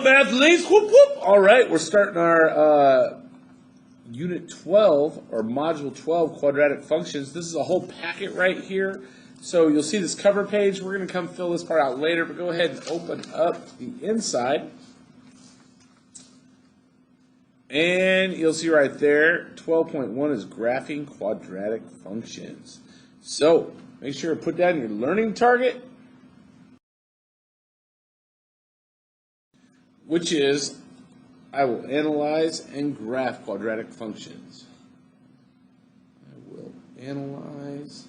up, athletes? Whoop, whoop. All right, we're starting our Unit 12, or Module 12, Quadratic Functions. This is a whole packet right here. So you'll see this cover page. We're going to come fill this part out later, but go ahead and open up the inside. And you'll see right there, 12.1 is graphing quadratic functions. So make sure to put down your learning target, which is, I will analyze and graph quadratic functions. I will analyze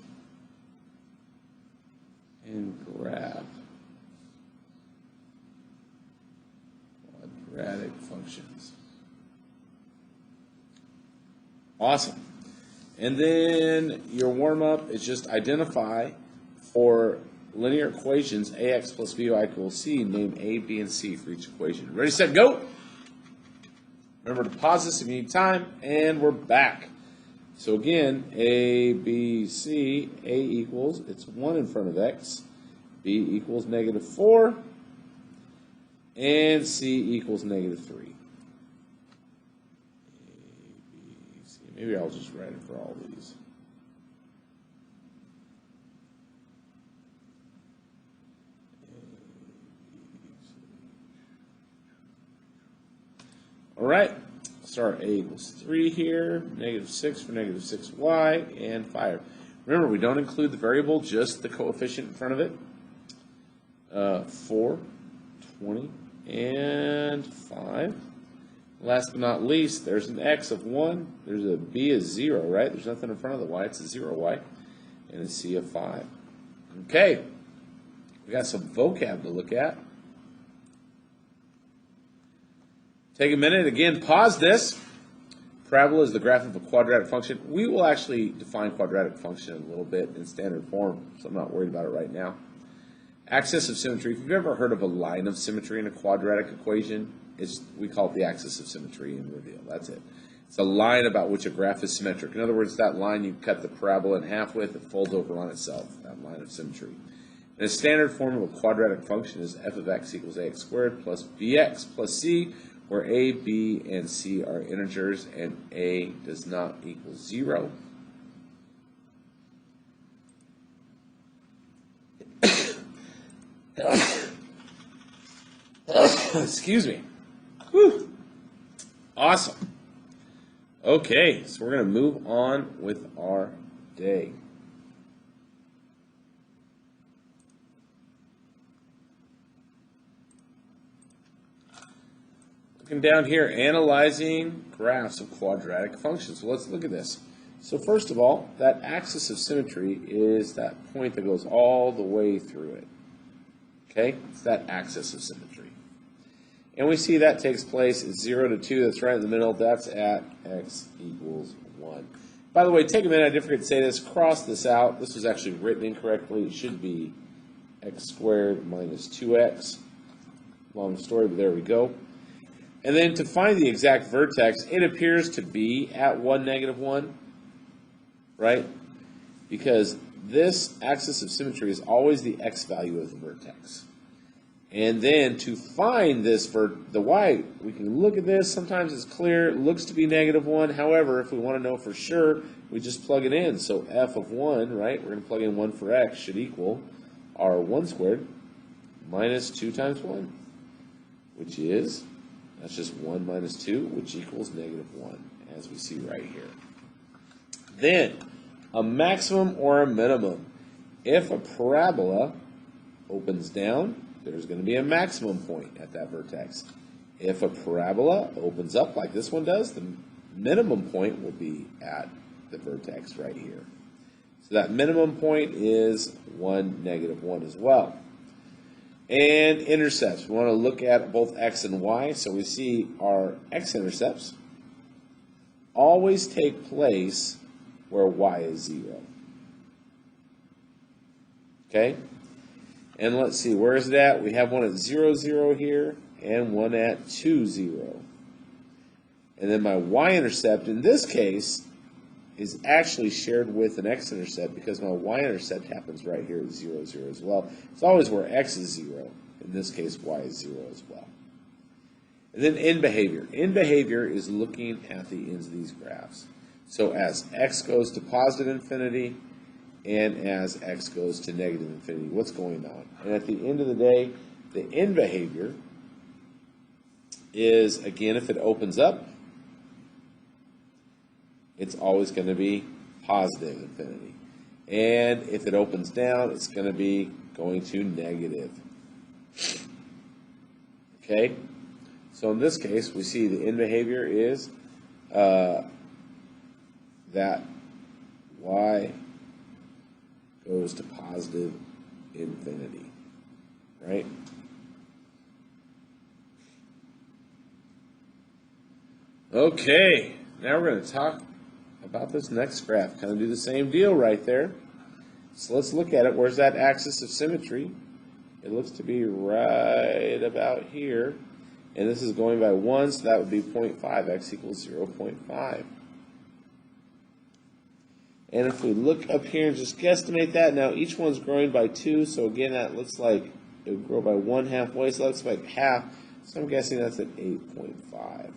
and graph quadratic functions. Awesome. And then your warm-up is just identify for linear equations, ax plus by equals c, name a, b, and c for each equation. Ready, set, go! Remember to pause this if you need time, and we're back. So again, a, b, c, a equals, it's 1 in front of x, b equals -4, and c equals -3. Maybe I'll just write it for all these. All right, start a equals 3 here, -6 for -6y, and 5. Remember, we don't include the variable, just the coefficient in front of it. 4, 20, and 5. Last but not least, there's an x of 1, there's a b of 0, right? There's nothing in front of the y, it's a 0y, and a c of 5. Okay, we got some vocab to look at. Take a minute, again, pause this. Parabola is the graph of a quadratic function. We will actually define quadratic function a little bit in standard form, so I'm not worried about it right now. Axis of symmetry, if you've ever heard of a line of symmetry in a quadratic equation, we call it the axis of symmetry in Reveal. That's it. It's a line about which a graph is symmetric. In other words, that line you cut the parabola in half with, it folds over on itself, that line of symmetry. And a standard form of a quadratic function is f of x equals ax squared plus bx plus c, where a, b, and c are integers and a does not equal 0. Excuse me. Whew. Awesome. Okay, so we're going to move on with our day. Looking down here, analyzing graphs of quadratic functions. So let's look at this. So first of all, that axis of symmetry is that point that goes all the way through it. Okay, it's that axis of symmetry. And we see that takes place at 0 to 2, that's right in the middle, that's at x equals 1. By the way, take a minute, I did forget to say this, cross this out. This was actually written incorrectly. It should be x squared minus 2x. Long story, but there we go. And then to find the exact vertex, it appears to be at 1, -1, right? Because this axis of symmetry is always the x value of the vertex. And then to find this for the y, we can look at this. Sometimes it's clear, it looks to be -1. However, if we want to know for sure, we just plug it in. So f of 1, right, we're going to plug in 1 for x, should equal our 1 squared minus 2 times 1, which is, that's just 1 minus 2, which equals -1, as we see right here. Then, a maximum or a minimum. If a parabola opens down, there's going to be a maximum point at that vertex. If a parabola opens up like this one does, the minimum point will be at the vertex right here. So that minimum point is 1, -1 as well. And intercepts. We want to look at both x and y. So we see our x-intercepts always take place where y is 0. Okay? And let's see, where is that? We have one at 0, 0 here, and one at 2, 0. And then my y-intercept, in this case, is actually shared with an x-intercept because my y-intercept happens right here at 0, 0 as well. It's always where x is 0. In this case, y is 0 as well. And then in behavior. In behavior is looking at the ends of these graphs. So as x goes to positive infinity and as x goes to negative infinity, what's going on? And at the end of the day, the end behavior is, again, if it opens up, it's always going to be positive infinity. And if it opens down, it's going to be going to negative. Okay? So in this case, we see the end behavior is that y goes to positive infinity, right? Okay, now we're going to talk about this next graph. Kind of do the same deal right there. So let's look at it. Where's that axis of symmetry? It looks to be right about here. And this is going by 1, so that would be 0.5. X equals 0.5. And if we look up here and just guesstimate that, now each one's growing by 2, so again, that looks like it would grow by 1 halfway, so that looks like half. So I'm guessing that's at 8.5.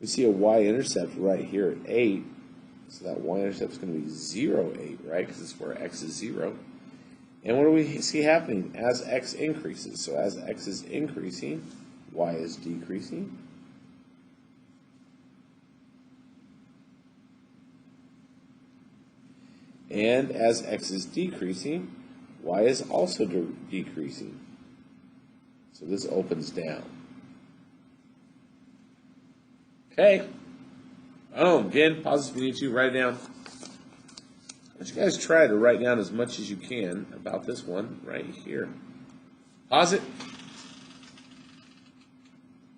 We see a y-intercept right here at 8, so that y-intercept is going to be 0, 8, right? Because it's where x is 0. And what do we see happening as x increases? So as x is increasing, y is decreasing. And as x is decreasing, y is also decreasing. So this opens down. Okay. Boom. Again, pause if you need to. Write it down. I want you guys try to write down as much as you can about this one right here. Pause it.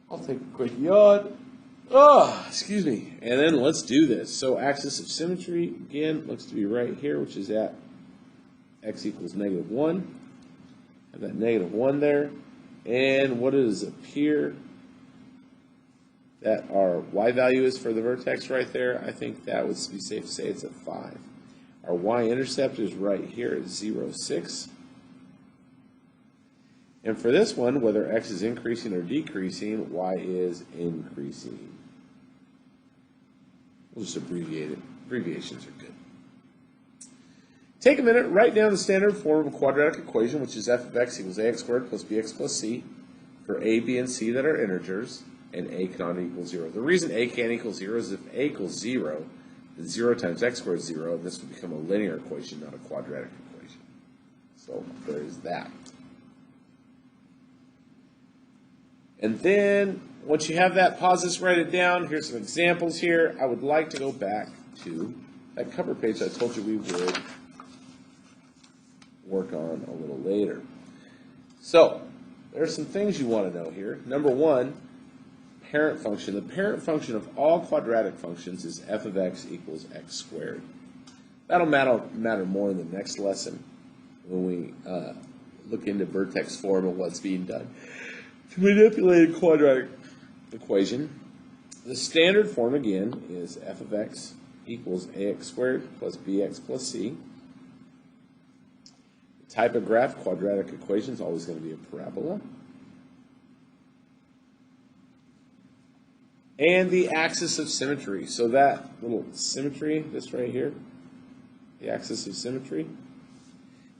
I'll take a quick yawn. Oh, excuse me. And then let's do this. So axis of symmetry, again, looks to be right here, which is at x equals -1. Have that -1 there. And what does appear that our y value is for the vertex right there? I think that would be safe to say it's at 5. Our y-intercept is right here at 0, 6. And for this one, whether x is increasing or decreasing, y is increasing. We'll just abbreviate it. Abbreviations are good. Take a minute, write down the standard form of a quadratic equation, which is f of x equals ax squared plus bx plus c, for a, b, and c that are integers, and a cannot equal 0. The reason a can't equal 0 is if a equals 0, then 0 times x squared is 0, and this would become a linear equation, not a quadratic equation. So there is that. And then, once you have that, pause this, write it down. Here's some examples here. I would like to go back to that cover page I told you we would work on a little later. So, there are some things you want to know here. Number one, parent function. The parent function of all quadratic functions is f of x equals x squared. That'll matter more in the next lesson when we look into vertex form and what's being done to manipulate a quadratic equation. The standard form, again, is f of x equals ax squared plus bx plus c. The type of graph, quadratic equation, is always going to be a parabola. And the axis of symmetry. So that little symmetry, this right here, the axis of symmetry,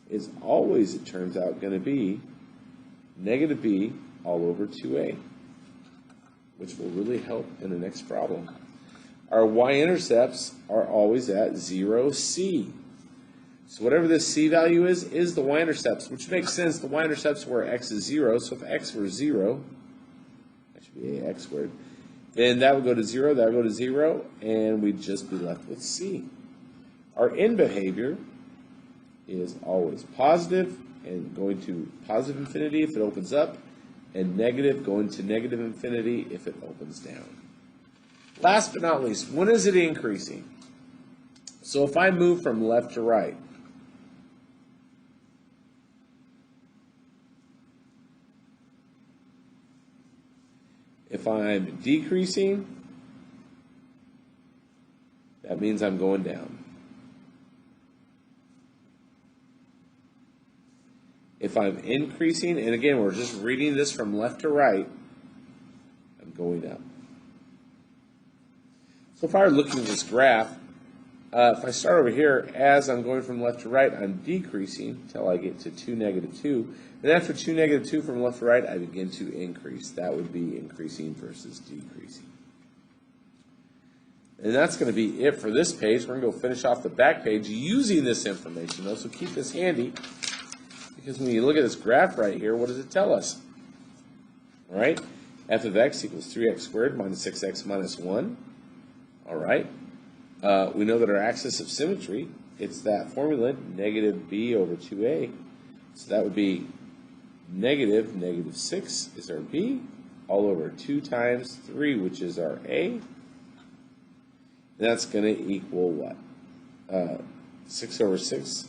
is always, it turns out, going to be negative b all over 2a, which will really help in the next problem. Our y-intercepts are always at 0, c. So whatever this c value is the y-intercepts, which makes sense. The y-intercepts where x is 0, so if x were 0, that should be ax squared, then that would go to 0, that would go to 0, and we'd just be left with c. Our end behavior is always positive and going to positive infinity if it opens up, and negative going to negative infinity if it opens down. Last but not least, when is it increasing? So if I move from left to right, if I'm decreasing, that means I'm going down. If I'm increasing, and again, we're just reading this from left to right, going up. So if I were looking at this graph, if I start over here, as I'm going from left to right, I'm decreasing until I get to 2, -2. And after 2, -2 from left to right, I begin to increase. That would be increasing versus decreasing. And that's going to be it for this page. We're going to go finish off the back page using this information, though, so keep this handy. Because when you look at this graph right here, what does it tell us? All right, f of x equals 3x squared minus 6x minus 1. All right. We know that our axis of symmetry, it's that formula, negative b over 2a. So that would be negative 6 is our b, all over 2 times 3, which is our a. That's going to equal what? 6 over 6,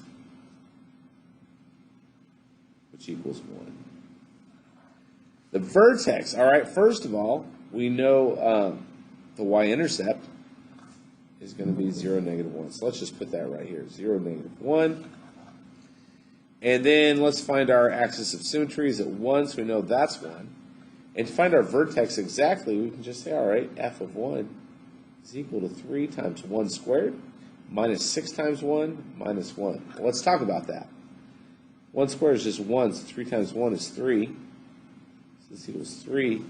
which equals 1. The vertex, all right, first of all, we know the y-intercept is going to be 0, -1. So let's just put that right here, 0, -1. And then let's find our axis of symmetry is at 1, so we know that's 1. And to find our vertex exactly, we can just say, all right, f of 1 is equal to 3 times 1 squared minus 6 times 1 minus 1. Well, let's talk about that. 1 squared is just 1, so 3 times 1 is 3. So this equals 3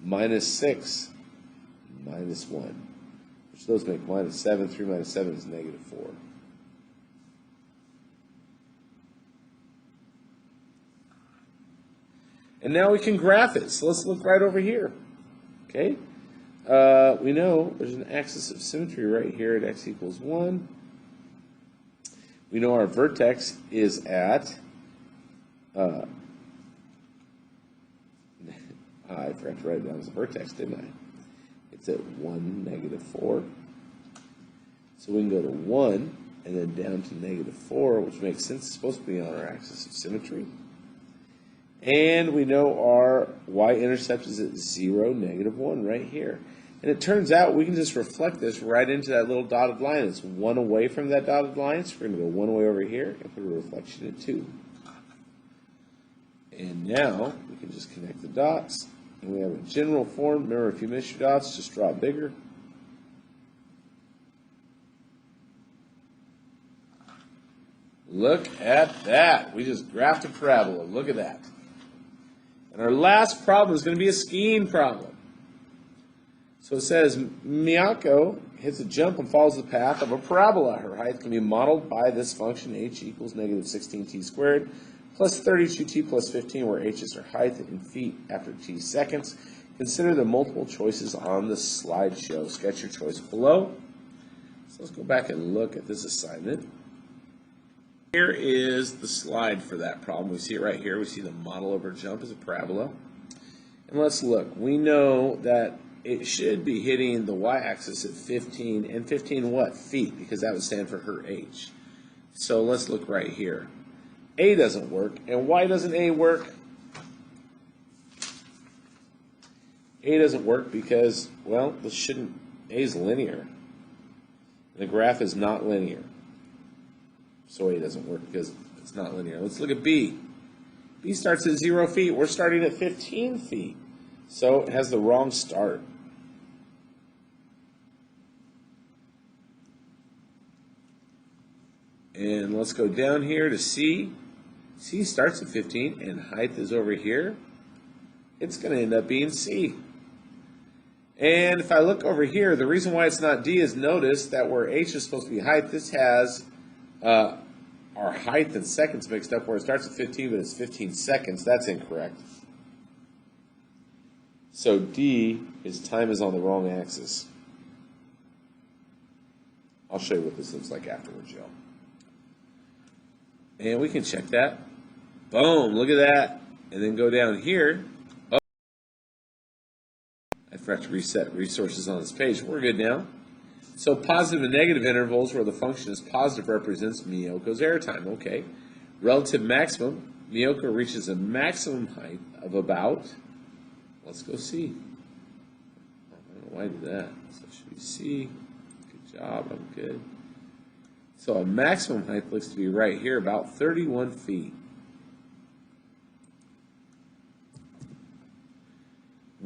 minus 6 minus 1. Which those make -7. 3 minus 7 is -4. And now we can graph it. So let's look right over here. Okay? We know there's an axis of symmetry right here at x equals 1. We know our vertex is at, I forgot to write it down as a vertex, didn't I? It's at 1, -4. So we can go to 1 and then down to -4, which makes sense. It's supposed to be on our axis of symmetry. And we know our y-intercept is at 0, -1 right here. And it turns out we can just reflect this right into that little dotted line. It's 1 away from that dotted line, so we're going to go 1 away over here and put a reflection at 2. And now we can just connect the dots. And we have a general form. Remember, if you miss your dots, just draw it bigger. Look at that. We just graphed a parabola. Look at that. And our last problem is going to be a skiing problem. So it says, Miyako hits a jump and follows the path of a parabola. Her height can be modeled by this function, h equals -16t squared plus 32t plus 15, where h is her height in feet after t seconds. Consider the multiple choices on the slideshow. Sketch your choice below. So let's go back and look at this assignment. Here is the slide for that problem. We see it right here. We see the model of her jump as a parabola. And let's look. We know that it should be hitting the y-axis at 15, and 15 what? Feet, because that would stand for her h. So let's look right here. A doesn't work, and why doesn't A work? A doesn't work because, well, this shouldn't, A is linear. The graph is not linear. So A doesn't work because it's not linear. Let's look at B. B starts at 0 feet. We're starting at 15 feet. So it has the wrong start. And let's go down here to C. C starts at 15 and height is over here. It's going to end up being C. And if I look over here, the reason why it's not D is notice that where H is supposed to be height, this has our height in seconds mixed up, where it starts at 15 but it's 15 seconds. That's incorrect. So D is time is on the wrong axis. I'll show you what this looks like afterwards, y'all. And we can check that. Boom, look at that. And then go down here. Oh, I forgot to reset resources on this page. We're good now. So positive and negative intervals where the function is positive represents Miyoko's airtime. Okay. Relative maximum, Miyoko reaches a maximum height of about, let's go see. I don't know why I did that. So it should be C. Good job, I'm good. So a maximum height looks to be right here, about 31 feet.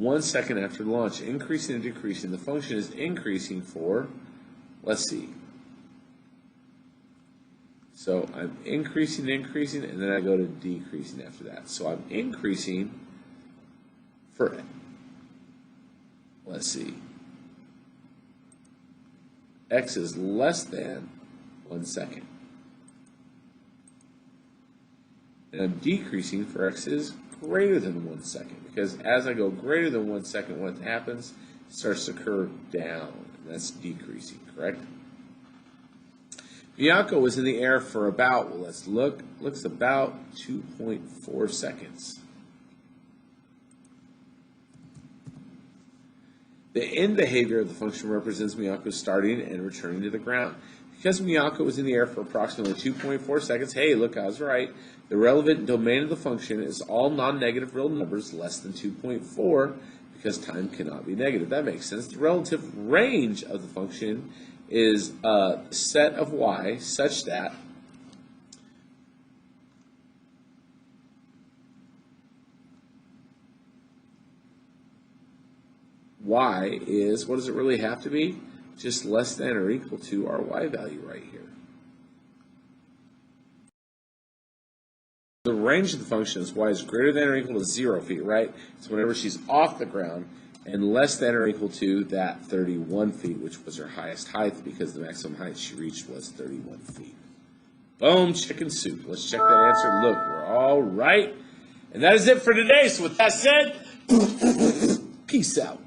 1 second after launch, increasing and decreasing. The function is increasing for, let's see. So I'm increasing, and then I go to decreasing after that. So I'm increasing for, let's see, x is less than 1 second. And I'm decreasing for x is greater than 1 second, because as I go greater than 1 second, what happens? It starts to curve down, and that's decreasing, correct? Miyako was in the air for about, well, let's look, looks about 2.4 seconds. The end behavior of the function represents Miyako starting and returning to the ground. Because Miyako was in the air for approximately 2.4 seconds, hey, look, I was right. The relevant domain of the function is all non-negative real numbers less than 2.4 because time cannot be negative. That makes sense. The relative range of the function is a set of y such that y is, what does it really have to be? Just less than or equal to our y value right here. The range of the function is y is greater than or equal to 0 feet, right? So whenever she's off the ground, and less than or equal to that 31 feet, which was her highest height, because the maximum height she reached was 31 feet. Boom, chicken soup. Let's check that answer. Look, we're all right. And that is it for today. So with that said, peace out.